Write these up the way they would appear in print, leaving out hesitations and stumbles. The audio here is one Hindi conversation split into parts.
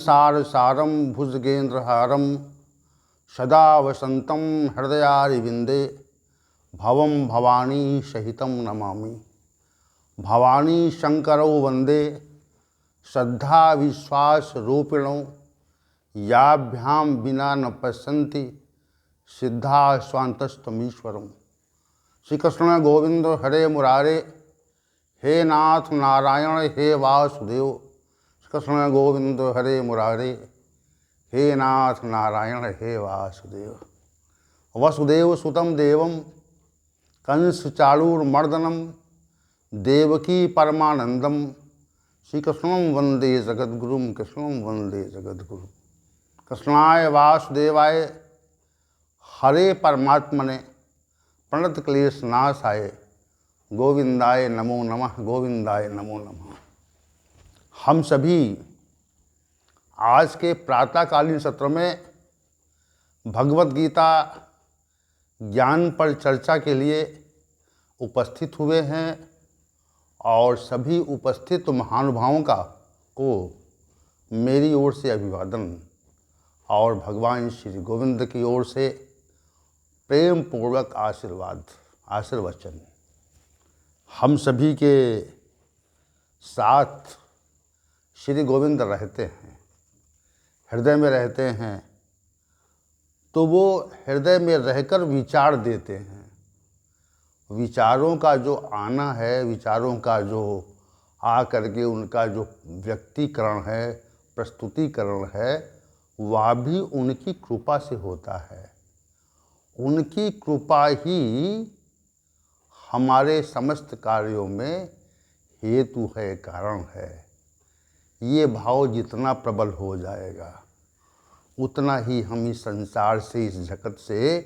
सारसारं भुजगेन्द्रहारं सदा वसन्तं हृदयारविन्दे भवं भवानी सहितं नमामि। भवानी शंकरौ वन्दे श्रद्धा विश्वास रूपिणौ याभ्यां विना न पश्यन्ति सिद्धा स्वान्तस्तमीश्वरम्। श्री कृष्ण गोविंद हरे मुरारे, हे नाथ नारायण हे वासुदेव। कृष्ण गोविंद हरे मुरारे, हे नाथ नारायण हे वासुदेव। वसुदेव सुतं देवं कंस चाणूरमर्दनं देवकी परमानंदम श्री कृष्णं वंदे जगद्गुरुं। कृष्णं वंदे जगद्गुरुं। कृष्णाय वासुदेवाय हरे परमात्मने प्रणत क्लेश नाशाय गोविंदाय नमो नमः। गोविंदाय नमो नमः। हम सभी आज के प्रातःकालीन सत्र में भगवत गीता ज्ञान पर चर्चा के लिए उपस्थित हुए हैं और सभी उपस्थित महानुभावों को मेरी ओर से अभिवादन और भगवान श्री गोविंद की ओर से प्रेम पूर्वक आशीर्वचन। हम सभी के साथ श्री गोविंद रहते हैं, हृदय में रहते हैं, तो वो हृदय में रहकर विचार देते हैं। विचारों का जो आना है, विचारों का जो आ करके उनका जो व्यक्तिकरण है, प्रस्तुतिकरण है, वह भी उनकी कृपा से होता है। उनकी कृपा ही हमारे समस्त कार्यों में हेतु है, कारण है। ये भाव जितना प्रबल हो जाएगा उतना ही हम इस संसार से, इस जगत से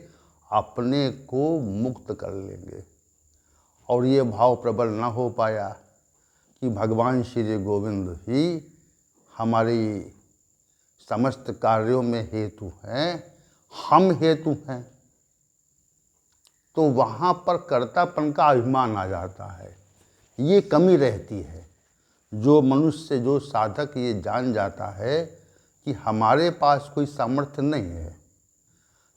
अपने को मुक्त कर लेंगे। और ये भाव प्रबल ना हो पाया कि भगवान श्री गोविंद ही हमारी समस्त कार्यों में हेतु हैं, हम हेतु हैं, तो वहाँ पर कर्तापन का अभिमान आ जाता है। ये कमी रहती है। जो मनुष्य, जो साधक ये जान जाता है कि हमारे पास कोई सामर्थ्य नहीं है,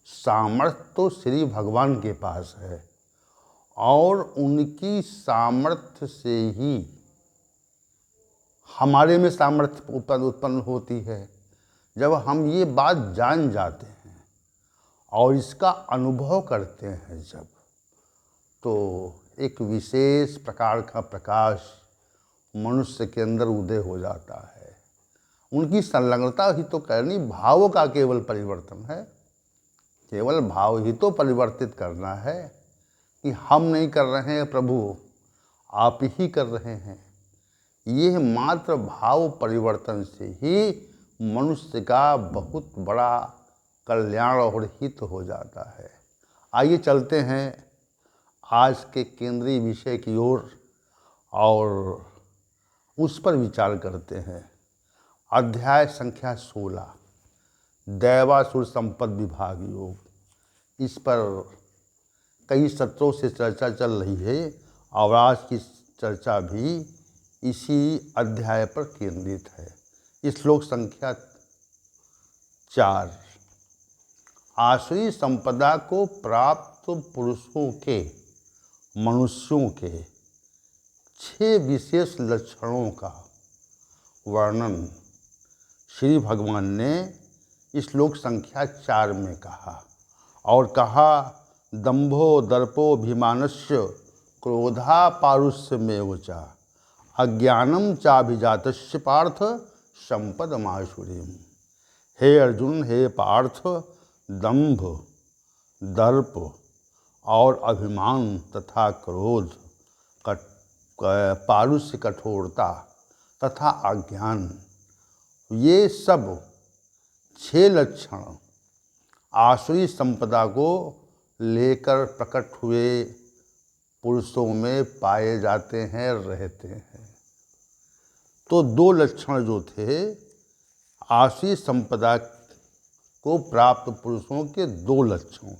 सामर्थ्य तो श्री भगवान के पास है और उनकी सामर्थ्य से ही हमारे में सामर्थ्य उत्पन्न होती है। जब हम ये बात जान जाते हैं और इसका अनुभव करते हैं जब, तो एक विशेष प्रकार का प्रकाश मनुष्य के अंदर उदय हो जाता है। उनकी संलग्नता ही तो करनी, भाव का केवल परिवर्तन है। केवल भाव ही तो परिवर्तित करना है कि हम नहीं कर रहे हैं प्रभु, आप ही कर रहे हैं। यह मात्र भाव परिवर्तन से ही मनुष्य का बहुत बड़ा कल्याण और हित हो जाता है। आइए चलते हैं आज के केंद्रीय विषय की ओर और उस पर विचार करते हैं। अध्याय संख्या 16, दैवासुर संपद विभाग योग। इस पर कई सत्रों से चर्चा चल रही है और आज की चर्चा भी इसी अध्याय पर केंद्रित है। श्लोक संख्या 4, आसुरी संपदा को प्राप्त पुरुषों के, मनुष्यों के 6 विशेष लक्षणों का वर्णन श्री भगवान ने श्लोक संख्या 4 में कहा। और कहा, दंभो दर्पोभिमानस्य क्रोधा पारुष्यमेव च अज्ञानम चाभिजातस्य पार्थ संपदमासुरीम्। हे अर्जुन, हे पार्थ, दंभ, दर्प और अभिमान तथा क्रोध, पारुष्य कठोरता तथा अज्ञान, ये सब 6 लक्षण आसुरी संपदा को लेकर प्रकट हुए पुरुषों में पाए जाते हैं, रहते हैं। तो 2 लक्षण जो थे आसुरी संपदा को प्राप्त पुरुषों के, 2 लक्षण,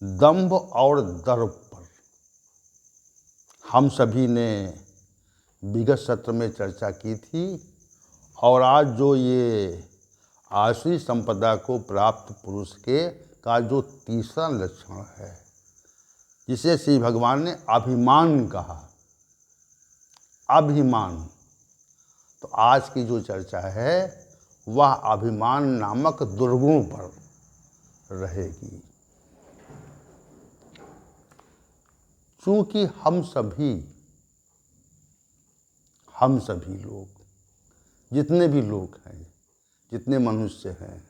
दंभ और दर्प पर हम सभी ने विगत सत्र में चर्चा की थी और आज जो ये आसुरी संपदा को प्राप्त पुरुष के का जो तीसरा लक्षण है, जिसे श्री भगवान ने अभिमान कहा, अभिमान, तो आज की जो चर्चा है वह अभिमान नामक दुर्गुण पर रहेगी। क्योंकि हम सभी लोग, जितने भी लोग हैं, जितने मनुष्य हैं,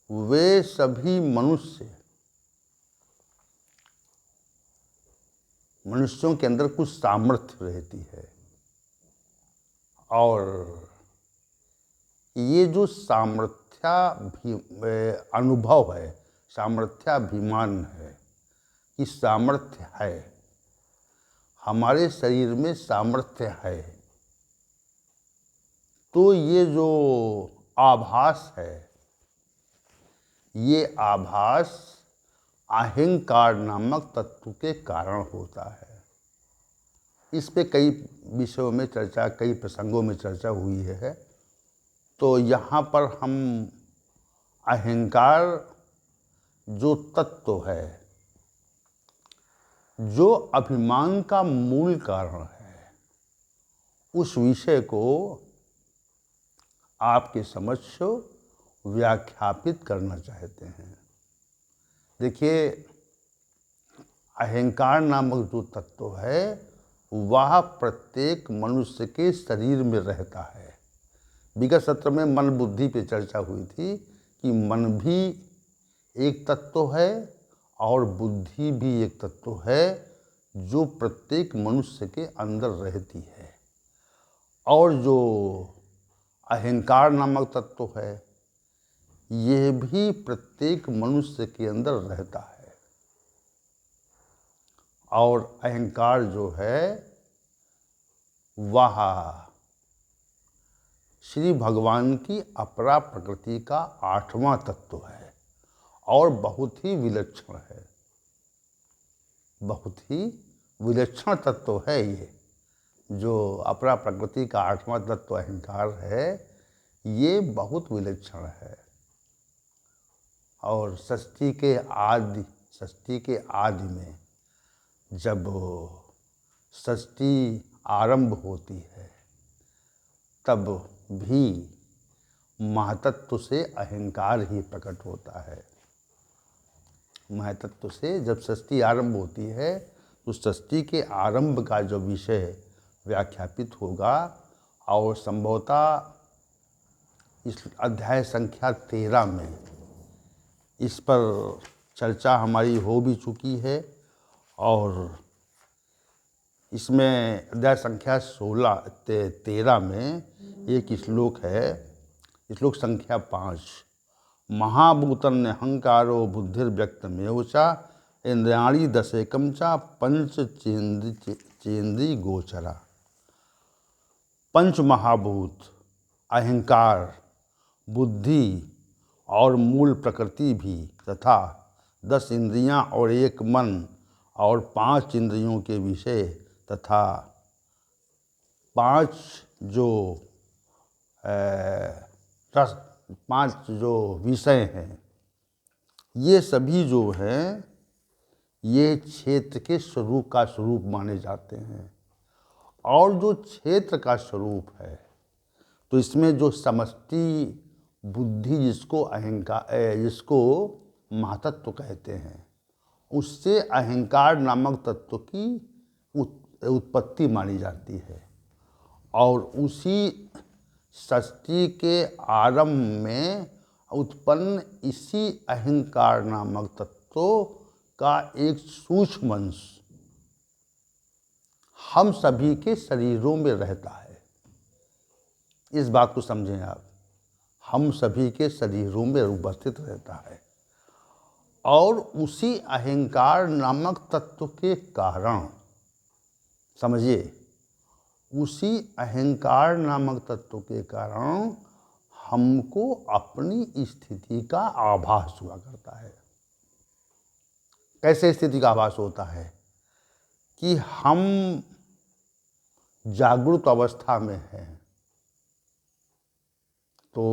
वे सभी मनुष्यों के अंदर कुछ सामर्थ्य रहती है। और ये जो अनुभव है, सामर्थ्याभिमान है, कि सामर्थ्य है, हमारे शरीर में सामर्थ्य है, तो ये जो आभास है, ये आभास अहंकार नामक तत्व के कारण होता है। इस पे कई विषयों में चर्चा, कई प्रसंगों में चर्चा हुई है। तो यहाँ पर हम अहंकार जो तत्व है, जो अभिमान का मूल कारण है, उस विषय को आपके समक्ष व्याख्यापित करना चाहते हैं। देखिए, अहंकार नामक जो तत्व है वह प्रत्येक मनुष्य के शरीर में रहता है। विगत सत्र में मन बुद्धि पे चर्चा हुई थी कि मन भी एक तत्व है और बुद्धि भी एक तत्व है जो प्रत्येक मनुष्य के अंदर रहती है। और जो अहंकार नामक तत्व है, यह भी प्रत्येक मनुष्य के अंदर रहता है। और अहंकार जो है वह श्री भगवान की अपरा प्रकृति का 8वां तत्व है और बहुत ही विलक्षण है, बहुत ही विलक्षण तत्व है। ये जो अपरा प्रकृति का 8वां तत्व अहंकार है, ये बहुत विलक्षण है। और सृष्टि के आदि में जब सृष्टि आरंभ होती है, तब भी महतत्व से अहंकार ही प्रकट होता है। महतत्व से जब सृष्टि आरंभ होती है, तो सृष्टि के आरंभ का जो विषय व्याख्यापित होगा, और संभवतः इस अध्याय संख्या 13 में इस पर चर्चा हमारी हो भी चुकी है। और इसमें अध्याय संख्या 13 में एक श्लोक है, श्लोक संख्या 5, महाभूतन अहंकारो बुद्धिर्व्यक्तमेव च इंद्रियाणि दशेकम च पंच चेन्द्री गोचरा। पंच महाभूत, अहंकार, बुद्धि और मूल प्रकृति भी, तथा 10 इंद्रियां और 1 मन और 5 इंद्रियों के विषय, तथा 5 जो विषय हैं, ये सभी जो हैं, ये क्षेत्र के स्वरूप माने जाते हैं। और जो क्षेत्र का स्वरूप है, तो इसमें जो समष्टि बुद्धि, जिसको महतत्व कहते हैं, उससे अहंकार नामक तत्व की उत्पत्ति मानी जाती है। और उसी सृष्टि के आरंभ में उत्पन्न इसी अहंकार नामक तत्व का एक सूक्ष्म अंश हम सभी के शरीरों में रहता है। इस बात को समझें आप, हम सभी के शरीरों में उपस्थित रहता है। और उसी अहंकार नामक तत्व के कारण, समझिए, उसी अहंकार नामक तत्व के कारण हमको अपनी स्थिति का आभास हुआ करता है। कैसे स्थिति का आभास होता है? कि हम जागृत अवस्था में हैं, तो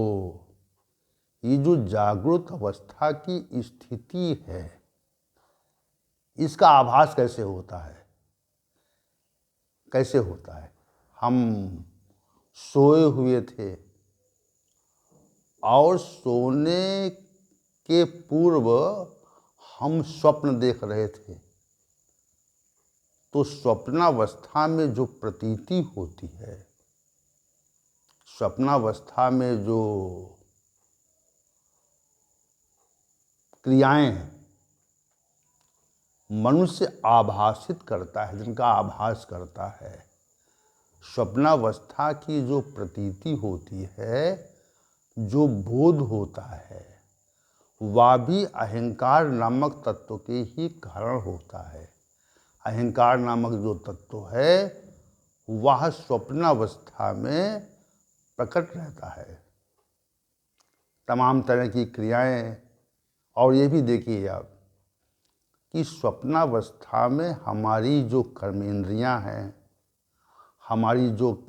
ये जो जागृत अवस्था की स्थिति है, इसका आभास कैसे होता है? कैसे होता है? हम सोए हुए थे और सोने के पूर्व हम स्वप्न देख रहे थे, तो स्वप्नावस्था में जो प्रतीति होती है, स्वप्नावस्था में जो क्रियाएं मनुष्य आभासित करता है, जिनका आभास करता है, स्वप्नावस्था की जो प्रतीति होती है, जो बोध होता है, वह भी अहंकार नामक तत्व के ही कारण होता है। अहंकार नामक जो तत्व है वह स्वप्नावस्था में प्रकट रहता है। तमाम तरह की क्रियाएं, और ये भी देखिए आप कि स्वप्नावस्था में हमारी जो कर्मेंद्रियां हैं, हमारी जो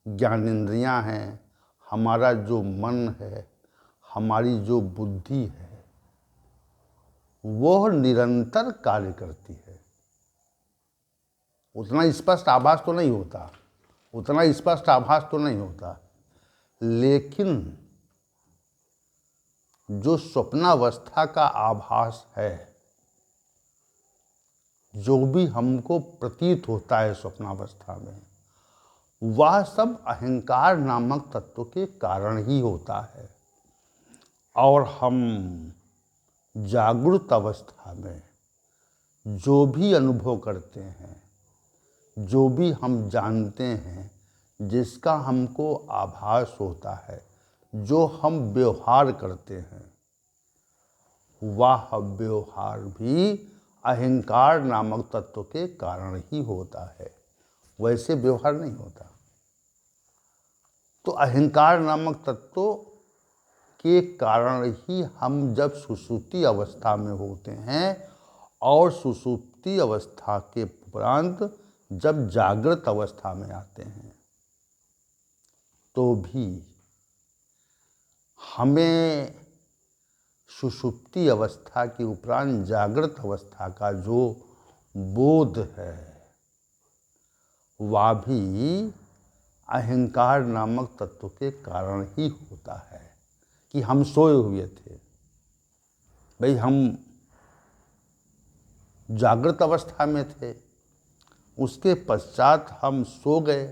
ज्ञानेंद्रियां हैं, हमारा जो मन है, हमारी जो बुद्धि है, वह निरंतर कार्य करती है। उतना स्पष्ट आभास तो नहीं होता, उतना स्पष्ट आभास तो नहीं होता, लेकिन जो स्वप्नावस्था का आभास है, जो भी हमको प्रतीत होता है स्वप्नावस्था में, वह सब अहंकार नामक तत्व के कारण ही होता है। और हम जागृत अवस्था में जो भी अनुभव करते हैं, जो भी हम जानते हैं, जिसका हमको आभास होता है, जो हम व्यवहार करते हैं, वह व्यवहार भी अहंकार नामक तत्व के कारण ही होता है, वैसे व्यवहार नहीं होता। तो अहंकार नामक तत्व के कारण ही हम जब सुषुप्ति अवस्था में होते हैं और सुषुप्ति अवस्था के उपरांत जब जागृत अवस्था में आते हैं, तो भी हमें सुषुप्ति अवस्था के उपरांत जागृत अवस्था का जो बोध है, वह भी अहंकार नामक तत्व के कारण ही होता है। कि हम सोए हुए थे, भाई हम जागृत अवस्था में थे, उसके पश्चात हम सो गए,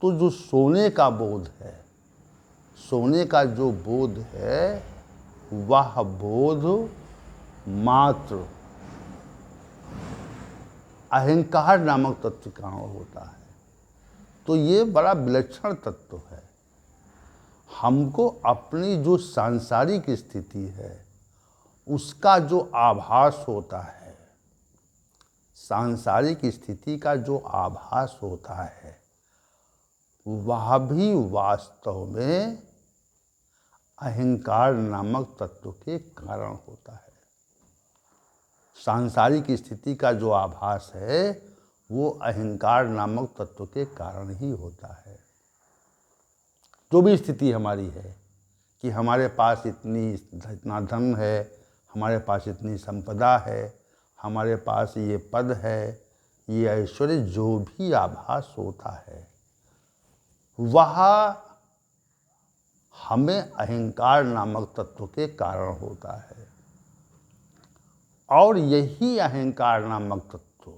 तो जो सोने का बोध है, सोने का जो बोध है, वह बोध मात्र अहंकार नामक तत्व का होता है। तो ये बड़ा विलक्षण तत्व है। हमको अपनी जो सांसारिक स्थिति है उसका जो आभास होता है, सांसारिक स्थिति का जो आभास होता है, वह भी वास्तव में अहंकार नामक तत्व के कारण होता है। सांसारिक स्थिति का जो आभास है वो अहंकार नामक तत्व के कारण ही होता है। जो भी स्थिति हमारी है कि हमारे पास इतना धन है, हमारे पास इतनी संपदा है, हमारे पास ये पद है, ये ऐश्वर्य, जो भी आभास होता है वह हमें अहंकार नामक तत्व के कारण होता है। और यही अहंकार नामक तत्व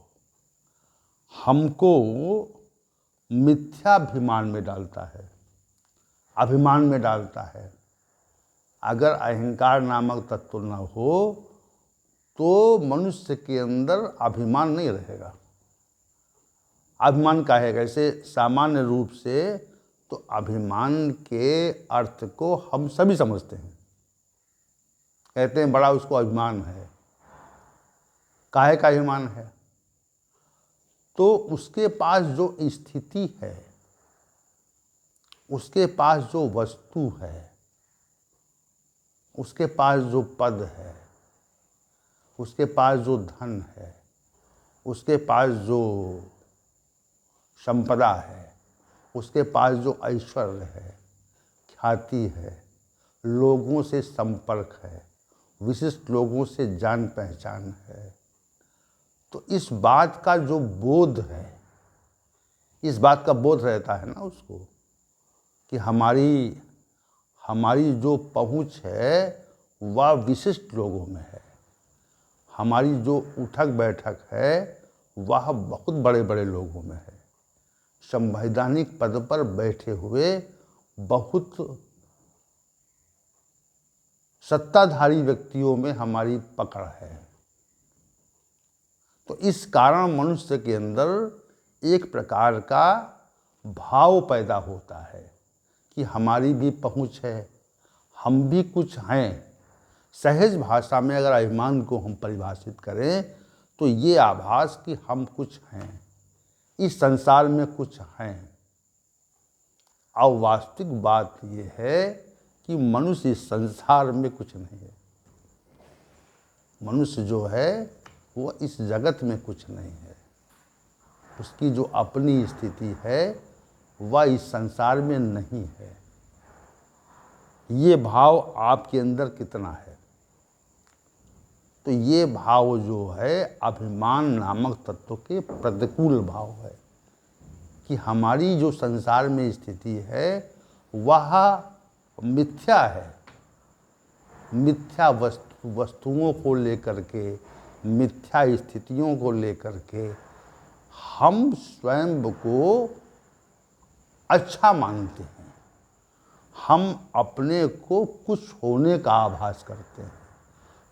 हमको मिथ्याभिमान में डालता है, अभिमान में डालता है। अगर अहंकार नामक तत्व न हो तो मनुष्य के अंदर अभिमान नहीं रहेगा। अभिमान कहेगा, ऐसे सामान्य रूप से तो अभिमान के अर्थ को हम सभी समझते हैं, कहते हैं बड़ा उसको अभिमान है। काहे का अभिमान है? तो उसके पास जो स्थिति है, उसके पास जो वस्तु है, उसके पास जो पद है, उसके पास जो धन है, उसके पास जो संपदा है, उसके पास जो ऐश्वर्य है, ख्याति है, लोगों से संपर्क है, विशिष्ट लोगों से जान पहचान है। तो इस बात का जो बोध है, इस बात का बोध रहता है ना उसको कि हमारी जो पहुंच है वह विशिष्ट लोगों में है, हमारी जो उठक बैठक है वह बहुत बड़े बड़े लोगों में है, संवैधानिक पद पर बैठे हुए बहुत सत्ताधारी व्यक्तियों में हमारी पकड़ है। तो इस कारण मनुष्य के अंदर एक प्रकार का भाव पैदा होता है कि हमारी भी पहुंच है, हम भी कुछ हैं। सहज भाषा में अगर अभिमान को हम परिभाषित करें तो ये आभास कि हम कुछ हैं, इस संसार में कुछ हैं। और वास्तविक बात ये है कि मनुष्य इस संसार में कुछ नहीं है। मनुष्य जो है वो इस जगत में कुछ नहीं है। उसकी जो अपनी स्थिति है वह इस संसार में नहीं है। ये भाव आपके अंदर कितना है? तो ये भाव जो है अभिमान नामक तत्व के प्रतिकूल भाव है कि हमारी जो संसार में स्थिति है वह मिथ्या है। मिथ्या वस्तुओं को लेकर के, मिथ्या स्थितियों को लेकर के हम स्वयं को अच्छा मानते हैं। हम अपने को कुछ होने का आभास करते हैं,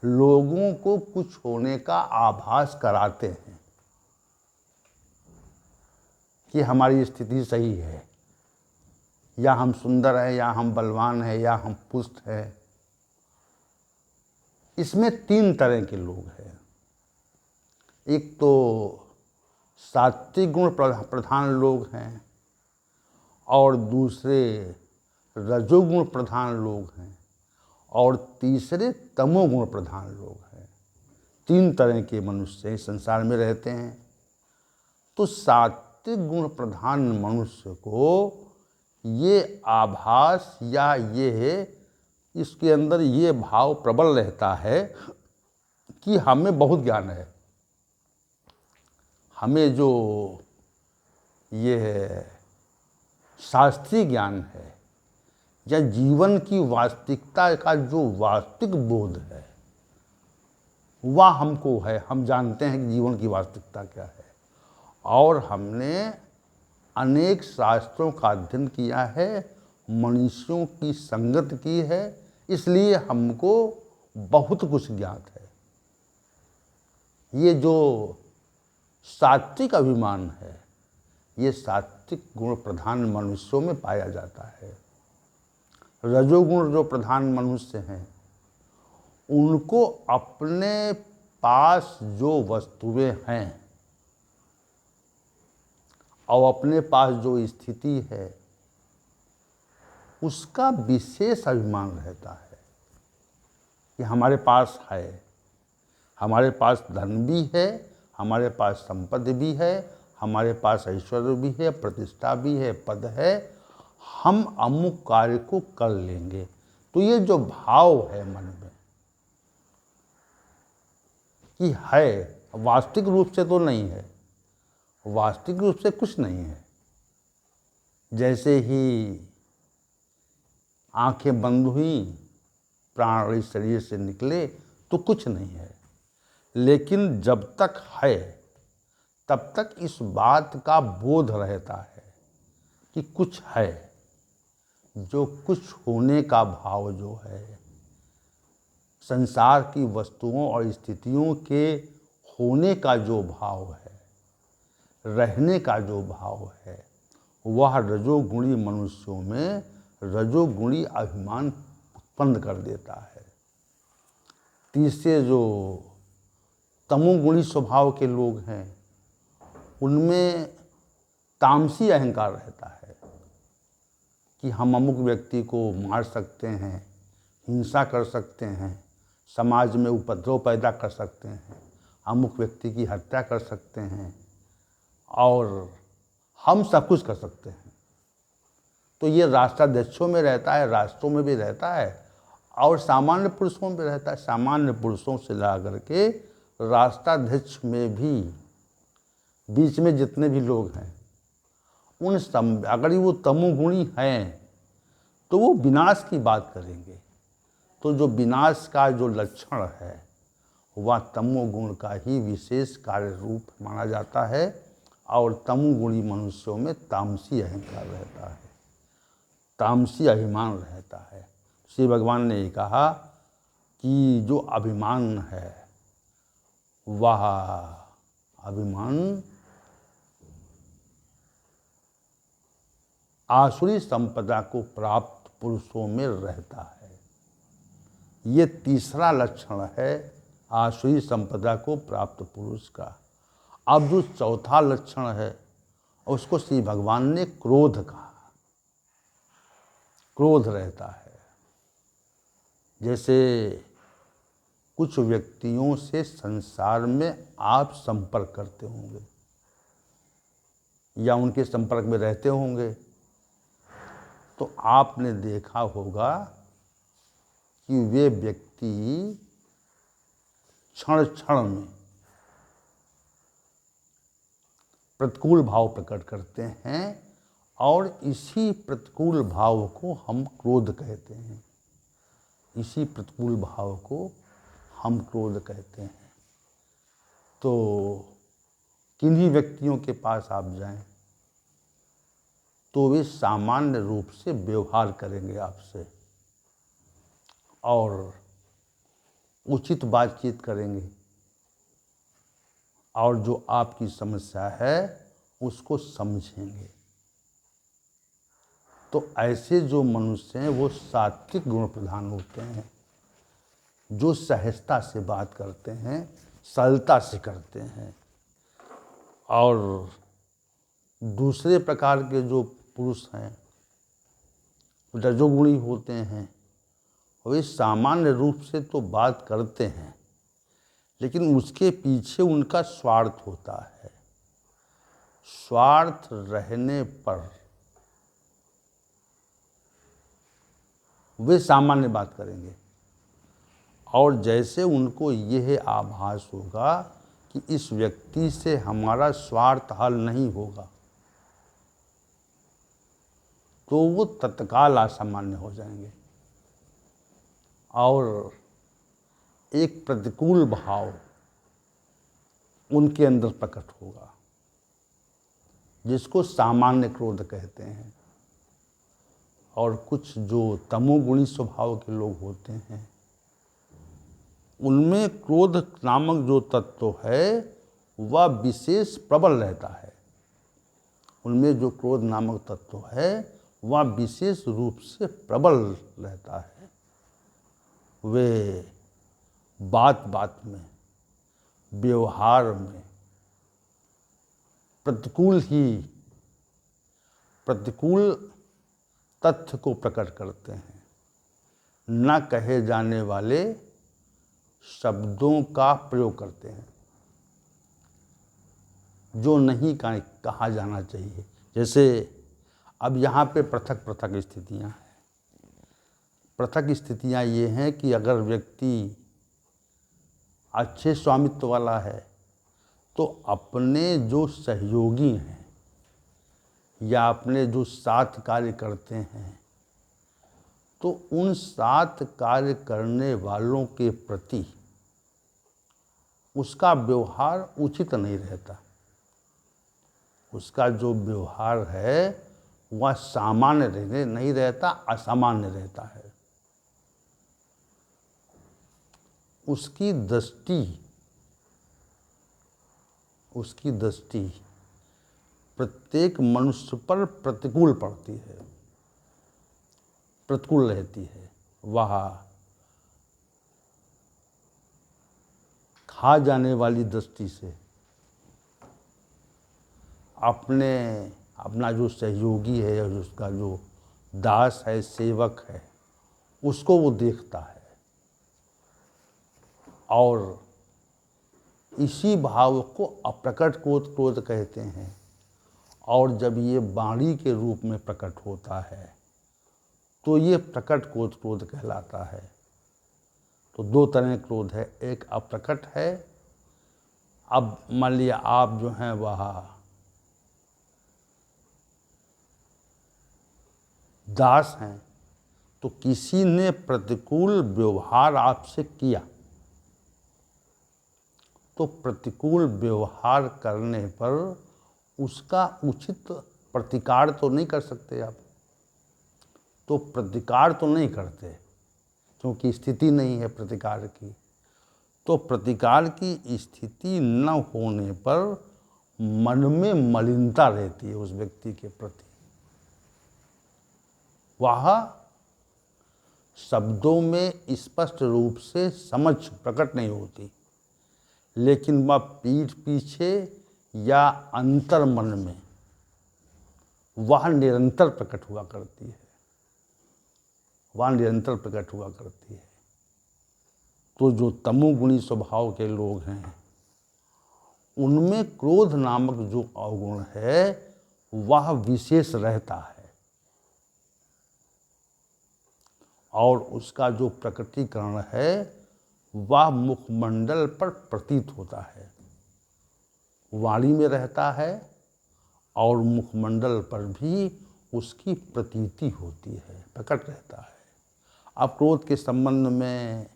लोगों को कुछ होने का आभास कराते हैं कि हमारी स्थिति सही है, या हम सुंदर हैं, या हम बलवान हैं, या हम पुष्ट हैं। इसमें 3 तरह के लोग हैं। एक तो सात्विक गुण प्रधान लोग हैं, और दूसरे रजोगुण प्रधान लोग हैं, और तीसरे तमोगुण प्रधान लोग हैं। 3 तरह के मनुष्य इस संसार में रहते हैं। तो सात्विक गुण प्रधान मनुष्य को ये आभास या ये इसके अंदर ये भाव प्रबल रहता है कि हमें बहुत ज्ञान है, हमें जो ये शास्त्रीय ज्ञान है या जीवन की वास्तविकता का जो वास्तविक बोध है वह हमको है। हम जानते हैं कि जीवन की वास्तविकता क्या है, और हमने अनेक शास्त्रों का अध्ययन किया है, मनुष्यों की संगत की है, इसलिए हमको बहुत कुछ ज्ञात है। ये जो सात्विक अभिमान है ये सात्विक गुण प्रधान मनुष्यों में पाया जाता है। रजोगुण जो प्रधान मनुष्य हैं उनको अपने पास जो वस्तुएं हैं और अपने पास जो स्थिति है उसका विशेष अभिमान रहता है कि हमारे पास है, हमारे पास धन भी है, हमारे पास संपत्ति भी है, हमारे पास ऐश्वर्य भी है, प्रतिष्ठा भी है, पद है, हम अमुक कार्य को कर लेंगे। तो ये जो भाव है मन में कि है, वास्तविक रूप से तो नहीं है, वास्तविक रूप से कुछ नहीं है। जैसे ही आंखें बंद हुई, प्राण इस शरीर से निकले तो कुछ नहीं है, लेकिन जब तक है तब तक इस बात का बोध रहता है कि कुछ है। जो कुछ होने का भाव जो है, संसार की वस्तुओं और स्थितियों के होने का जो भाव है, रहने का जो भाव है, वह रजोगुणी मनुष्यों में रजोगुणी अभिमान उत्पन्न कर देता है। तीसरे जो तमोगुणी स्वभाव के लोग हैं उनमें तामसी अहंकार रहता है कि हम अमुक व्यक्ति को मार सकते हैं, हिंसा कर सकते हैं, समाज में उपद्रव पैदा कर सकते हैं, अमुक व्यक्ति की हत्या कर सकते हैं, और हम सब कुछ कर सकते हैं। तो ये राष्ट्राध्यक्षों में रहता है, राष्ट्रों में भी रहता है और सामान्य पुरुषों में रहता है। सामान्य पुरुषों से ला करके राष्ट्राध्यक्ष में भी बीच में जितने भी लोग हैं अगर वो तमोगुणी हैं तो वो विनाश की बात करेंगे। तो जो विनाश का जो लक्षण है वह तमोगुण का ही विशेष कार्य रूप माना जाता है और तमोगुणी मनुष्यों में तामसी अहंकार रहता है, तामसी अभिमान रहता है। श्री भगवान ने ये कहा कि जो अभिमान है वह अभिमान आसुरी संपदा को प्राप्त पुरुषों में रहता है। ये तीसरा लक्षण है आसुरी संपदा को प्राप्त पुरुष का। अब जो चौथा लक्षण है उसको श्री भगवान ने क्रोध कहा। क्रोध रहता है। जैसे कुछ व्यक्तियों से संसार में आप संपर्क करते होंगे या उनके संपर्क में रहते होंगे, तो आपने देखा होगा कि वे व्यक्ति क्षण क्षण में प्रतिकूल भाव प्रकट करते हैं और इसी प्रतिकूल भाव को हम क्रोध कहते हैं। इसी प्रतिकूल भाव को हम क्रोध कहते हैं। तो किन्हीं व्यक्तियों के पास आप जाएं तो वे सामान्य रूप से व्यवहार करेंगे आपसे और उचित बातचीत करेंगे और जो आपकी समस्या है उसको समझेंगे। तो ऐसे जो मनुष्य हैं वो सात्विक गुण प्रधान होते हैं, जो सहजता से बात करते हैं, सरलता से करते हैं। और दूसरे प्रकार के जो पुरुष हैं रजोगुणी होते हैं, वे सामान्य रूप से तो बात करते हैं लेकिन उसके पीछे उनका स्वार्थ होता है। स्वार्थ रहने पर वे सामान्य बात करेंगे और जैसे उनको यह आभास होगा कि इस व्यक्ति से हमारा स्वार्थ हल नहीं होगा तो वो तत्काल असामान्य हो जाएंगे और एक प्रतिकूल भाव उनके अंदर प्रकट होगा जिसको सामान्य क्रोध कहते हैं। और कुछ जो तमोगुणी स्वभाव के लोग होते हैं उनमें क्रोध नामक जो तत्व है वह विशेष प्रबल रहता है। उनमें जो क्रोध नामक तत्व है वह विशेष रूप से प्रबल रहता है। वे बात बात में, व्यवहार में प्रतिकूल तथ्य को प्रकट करते हैं। न कहे जाने वाले शब्दों का प्रयोग करते हैं जो नहीं कहा जाना चाहिए। जैसे अब यहाँ पे पृथक पृथक स्थितियाँ हैं। पृथक स्थितियाँ ये हैं कि अगर व्यक्ति अच्छे स्वामित्व वाला है तो अपने जो सहयोगी हैं या अपने जो साथ कार्य करते हैं तो उन साथ कार्य करने वालों के प्रति उसका व्यवहार उचित नहीं रहता। उसका जो व्यवहार है वह सामान्य नहीं रहता, असामान्य रहता है। उसकी दृष्टि प्रत्येक मनुष्य पर प्रतिकूल पड़ती है, प्रतिकूल रहती है। वह खा जाने वाली दृष्टि से अपना जो सहयोगी है या उसका जो दास है, सेवक है, उसको वो देखता है और इसी भाव को अप्रकट क्रोध कहते हैं। और जब ये वाणी के रूप में प्रकट होता है तो ये प्रकट क्रोध कहलाता है। तो दो तरह के क्रोध है, एक अप्रकट है। अब मान लिया आप जो हैं वह दास हैं, तो किसी ने प्रतिकूल व्यवहार आपसे किया, तो प्रतिकूल व्यवहार करने पर उसका उचित प्रतिकार तो नहीं कर सकते आप। तो प्रतिकार तो नहीं करते क्योंकि स्थिति नहीं है प्रतिकार की। तो प्रतिकार की स्थिति न होने पर मन में मलिनता रहती है उस व्यक्ति के प्रति। वह शब्दों में स्पष्ट रूप से समझ प्रकट नहीं होती, लेकिन वह पीठ पीछे या अंतर मन में वह निरंतर प्रकट हुआ करती है, वह निरंतर प्रकट हुआ करती है। तो जो तमोगुणी स्वभाव के लोग हैं उनमें क्रोध नामक जो अवगुण है वह विशेष रहता है और उसका जो प्रकटीकरण है वह मुखमंडल पर प्रतीत होता है, वाणी में रहता है और मुखमंडल पर भी उसकी प्रतीति होती है, प्रकट रहता है। अब क्रोध के संबंध में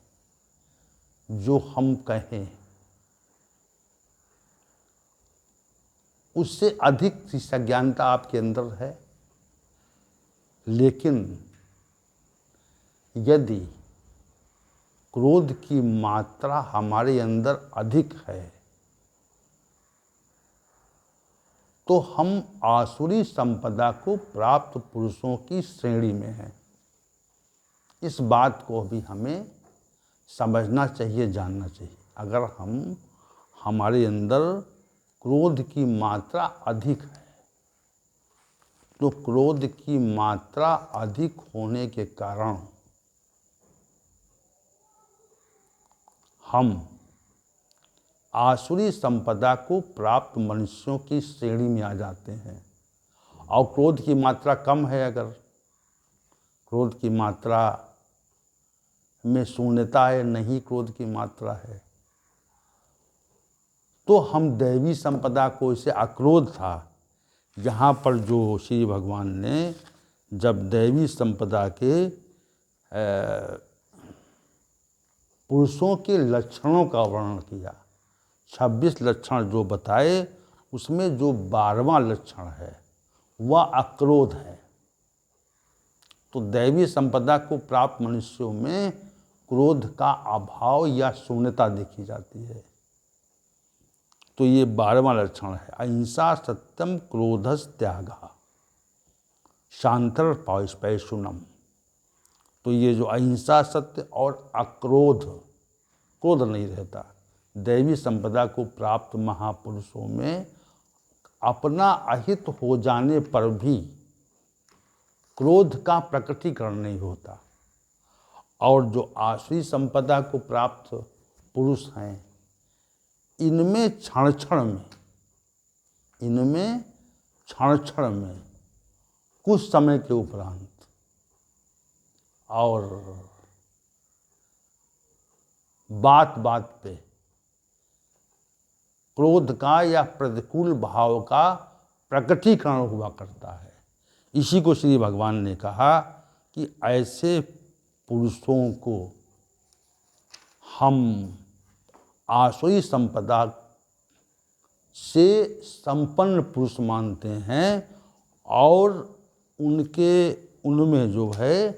जो हम कहें उससे अधिक सज्ञानता आपके अंदर है, लेकिन यदि क्रोध की मात्रा हमारे अंदर अधिक है तो हम आसुरी संपदा को प्राप्त पुरुषों की श्रेणी में हैं। इस बात को भी हमें समझना चाहिए, जानना चाहिए। अगर हमारे अंदर क्रोध की मात्रा अधिक है तो क्रोध की मात्रा अधिक होने के कारण हम आसुरी संपदा को प्राप्त मनुष्यों की श्रेणी में आ जाते हैं। और क्रोध की मात्रा कम है, अगर क्रोध की मात्रा में शून्यता है, नहीं क्रोध की मात्रा है, तो हम दैवी संपदा को, इसे अक्रोध था, यहाँ पर जो श्री भगवान ने जब दैवी संपदा के पुरुषों के लक्षणों का वर्णन किया, 26 लक्षण जो बताए, उसमें जो 12वां लक्षण है वह अक्रोध है। तो दैवी संपदा को प्राप्त मनुष्यों में क्रोध का अभाव या शून्यता देखी जाती है। तो ये 12वां लक्षण है। अहिंसा सत्यम क्रोधस त्यागः शांतर पैशुनम। तो ये जो अहिंसा सत्य और अक्रोध, क्रोध नहीं रहता, दैवी संपदा को प्राप्त महापुरुषों में अपना अहित हो जाने पर भी क्रोध का प्रकटीकरण नहीं होता। और जो आसुरी संपदा को प्राप्त पुरुष हैं इनमें क्षण क्षण में कुछ समय के उपरांत और बात बात पे क्रोध का या प्रतिकूल भाव का प्रकटीकरण हुआ करता है। इसी को श्री भगवान ने कहा कि ऐसे पुरुषों को हम आसुरी संपदा से संपन्न पुरुष मानते हैं और उनमें जो है